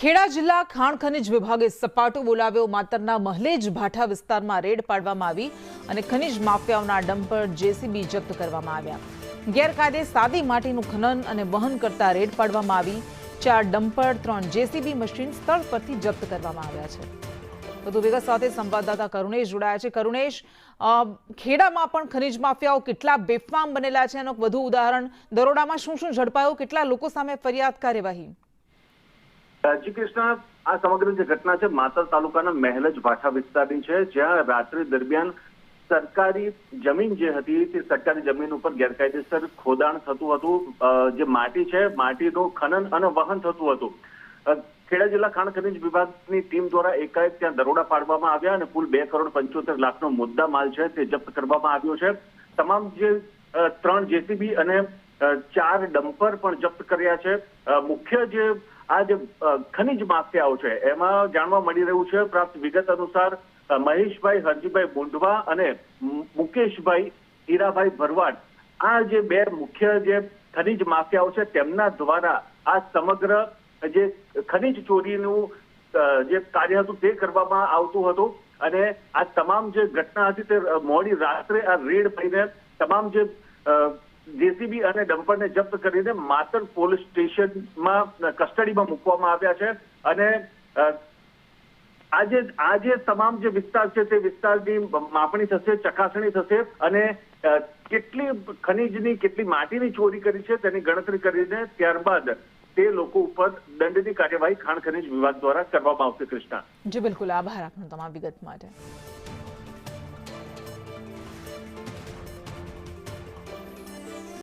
ખેડા જિલ્લા ખાણ ખનિજ વિભાગે સપાટો બોલાવ્યો। માતરના મહલેજ ભાઠા વિસ્તારમાં રેડ પાડવામાં આવી અને ખનિજ માફિયાઓના ડમ્પર જેસીબી જપ્ત કરવામાં આવ્યા। ગેરકાયદે સાદી માટીનું ખનન અને વહન કરતા રેડ પાડવામાં આવી। 4 ડમ્પર 3 જેસીબી મશીન સ્થળ પરથી જપ્ત કરવામાં આવ્યા છે। વધુ વિગત સાથે સંવાદદાતા કરુણેશ જોડાયા છે। કરુણેશ, ખેડામાં પણ ખનિજ માફિયાઓ કેટલા બેફામ બનેલા છે એનું વધુ ઉદાહરણ, દરોડામાં શું શું ઝડપાયું, કેટલા લોકો સામે ફરિયાદ કાર્યવાહી? જી કૃષ્ણ, આ સમગ્ર જે ઘટના છે માતર તાલુકાના મહેલજ ભાઠા વિસ્તારની છે, જ્યાં રાત્રિ દરમિયાન સરકારી જમીન જે હતી તે સરકારી જમીન ઉપર ગેરકાયદેસર ખોદાણ થતું હતું। જે માટી છે માટીનું ખનન અને વહન થતું હતું। ખેડા જિલ્લા ખાણ ખનિજ વિભાગની ટીમ દ્વારા એકાએક ત્યાં દરોડા પાડવામાં આવ્યા અને કુલ 2,75,00,000 નો મુદ્દા માલ છે તે જપ્ત કરવામાં આવ્યો છે। તમામ જે 3 જેસીબી અને 4 ડમ્પર પણ જપ્ત કર્યા છે। મુખ્ય જે આ જે ખનિજ માફિયાઓ છે એમાં જાણવા મળી રહ્યું છે પ્રાપ્ત વિગત અનુસાર મહેશભાઈ હરજીભાઈ મુંડવા અને મુકેશભાઈ હીરાભાઈ ભરવાડ, આ જે 2 મુખ્ય જે ખનિજ માફિયાઓ છે તેમના દ્વારા આ સમગ્ર જે ખનિજ ચોરીનું જે કાર્ય હતું તે કરવામાં આવતું હતું અને આ તમામ જે ઘટના હતી તે મોડી રાત્રે આ રેડ કરીને તમામ જે જેસીબી અને ડમ્પરને જપ્ત કરીને માતર પોલીસ સ્ટેશનમાં કસ્ટડીમાં મૂકવામાં આવ્યા છે અને આજે તમામ જે વિસ્તાર છે તે વિસ્તારની માપણી થશે, ચકાસણી થશે અને કેટલી ખનીજની કેટલી માટીની ચોરી કરી છે તેની ગણતરી કરીને ત્યારબાદ તે લોકો ઉપર દંડની કાર્યવાહી ખાણ ખનિજ વિભાગ દ્વારા કરવામાં આવશે। કૃષ્ણા જી બિલકુલ, આભાર આપનો તમામ વિગત માટે।